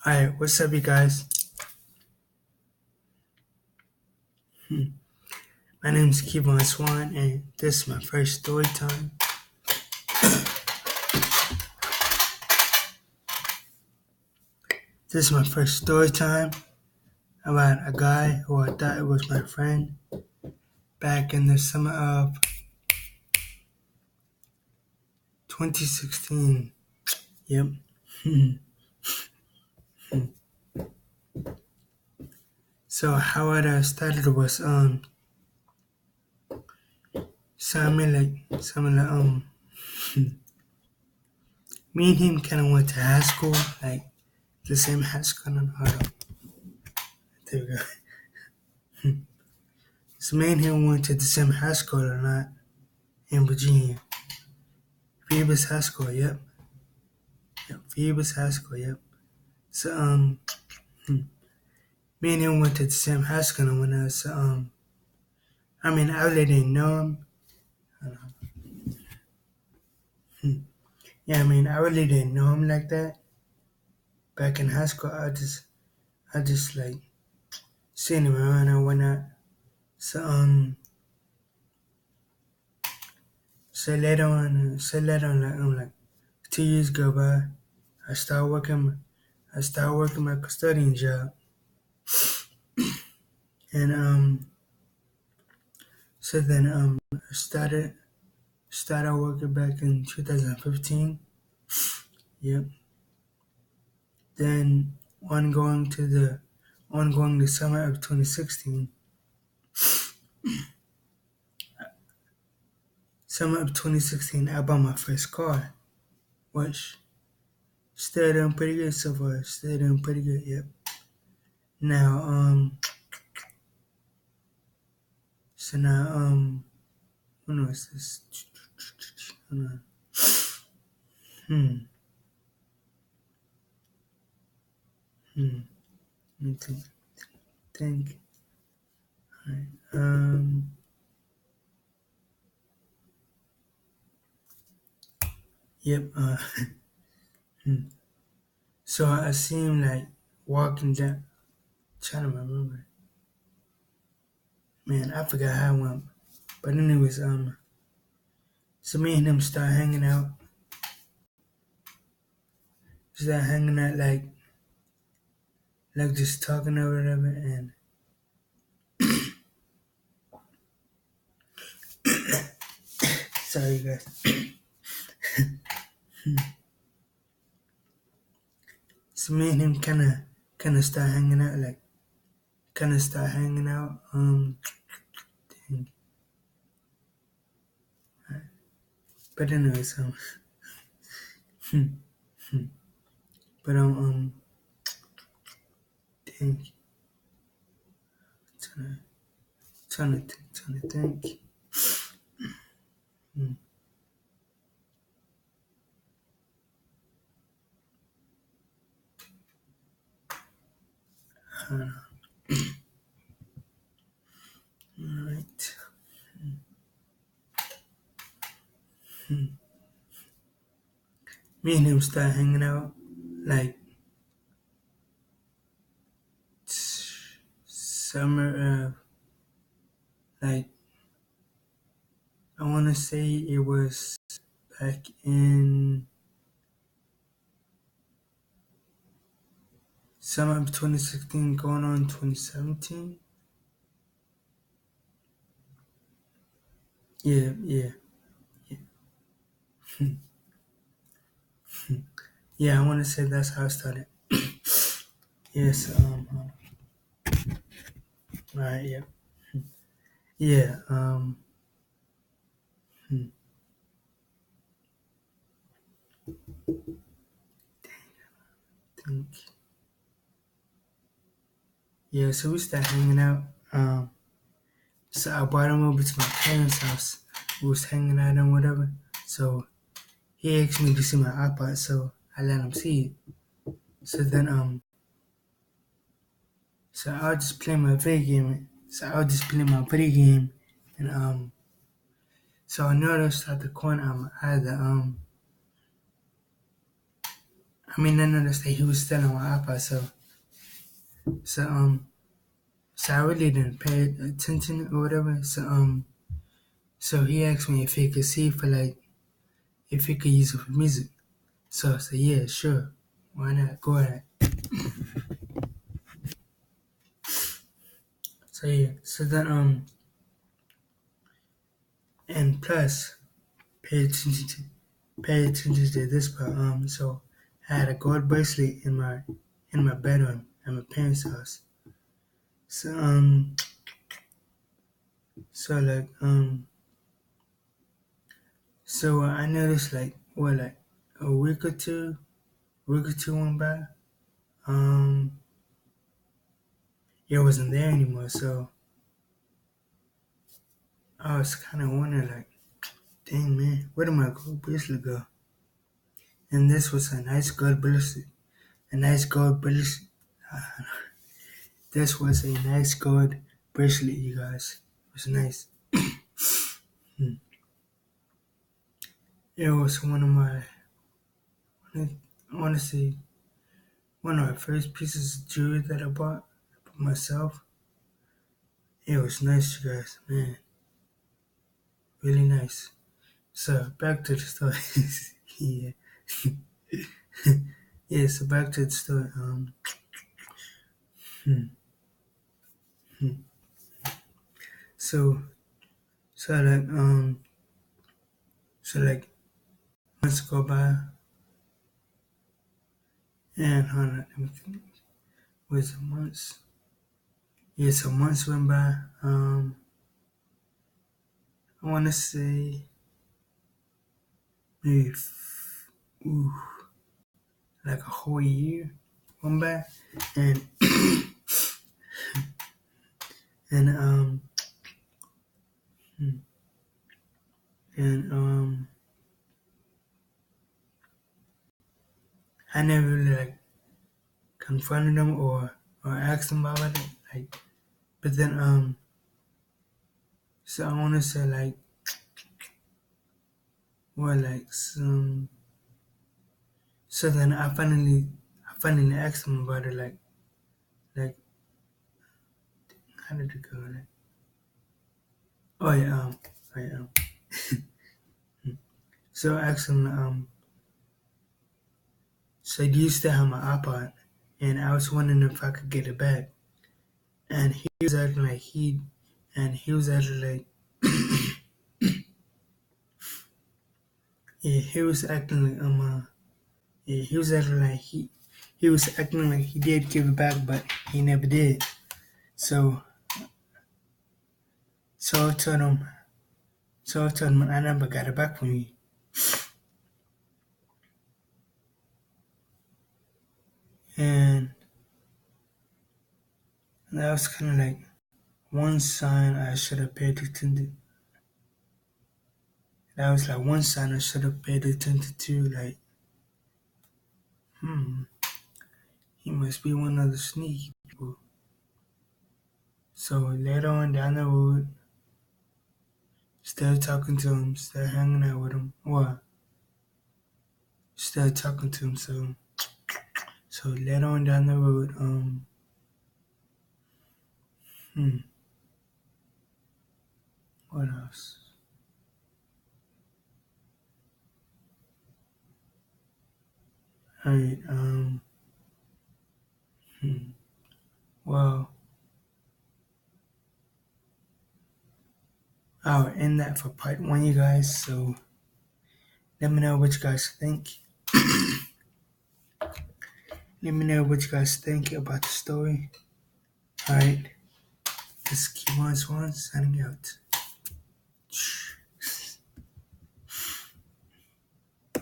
Alright, what's up, you guys? My name is Kevon Swan, and this is my first story time. This is my first story time about a guy who I thought was my friend back in the summer of 2016. Yep. So how I started was me and him kind of went to high school, like the same high school. Hold on. There we go. So me and him went to the same high school or not in Virginia. Phoebus High School, yep. Phoebus High School, yep. So me and him went to the same high school and when I was I really didn't know him. I really didn't know him like that. Back in high school I just like seen him around and whatnot. So so later on like 2 years go by, I started working my custodian job. And so then I started working back in 2015. Yep. Then ongoing the summer of 2016. Summer of 2016, I bought my first car, which still doing pretty good so far. Still doing pretty good. Yep. Now when was this? Hold on. Hmm. Hmm. Let me think. Alright. Yep. So I see him like walking down. Trying to remember. Man, I forgot how I went. But anyways, so me and him start hanging out. Start hanging out like just talking or whatever. And sorry guys. So me and him kinda start hanging out dang. But anyways, but dang, trying to think. Hmm. Alright. Me and him start hanging out like summer of like I wanna say it was back in summer of 2016 going on 2017. Yeah. Yeah, I wanna say that's how I started. Yes, right, yeah. Yeah, hmm, think yeah, so we started hanging out. So I brought him over to my parents' house. We was hanging out and whatever. So he asked me to see my iPod, so I let him see it. So then so I was just playing my video game. And so I noticed at the corner I I mean, I noticed that he was still on my iPod, so so I really didn't pay attention or whatever. So he asked me if he could see for like if he could use it for music. So I said, yeah, sure, why not? Go ahead. So yeah, so then and plus pay attention to this part. So I had a gold bracelet in my bedroom at my parents' house. So so like so I noticed like what like a week or two went by. Um, it wasn't there anymore. So I was kind of wondering like, dang man, where did my gold bracelet go? And this was a nice gold bracelet, a nice gold bracelet. This was a nice gold bracelet, you guys. It was nice. It was one of my, I want to say, one of my first pieces of jewelry that I bought for myself. It was nice, you guys, man, really nice. So back to the story. Yeah, yeah. So back to the story. Hmm, hmm. So so like so like months go by, and hold on, let me think. Was it months? Yeah, so months went by. I want to say maybe ooh, like a whole year went by, and and hmm, and I never really like confronted them or asked them about it. Like, but then so I want to say like what like some. So then I finally asked them about it. Like how did it go? Like, oh yeah oh yeah. So I asked him so do you still have my iPod? And I was wondering if I could get it back. And he was acting like he was acting like yeah, he was acting like yeah, he was acting like he was acting like he did give it back, but he never did. So so I told him I never got it back from you. And that was kind of like one sign I should have paid attention. That was like one sign I should have paid attention to. Like, he must be one of the sneaky people. So later on down the road, still talking to him, still hanging out with him. Well, still talking to him. So later on down the road, hmm, what else? Alright, hmm, well, I'll end that for part one, you guys. So let me know what you guys think. Let me know what you guys think about the story. Alright, this is Key Swan signing out.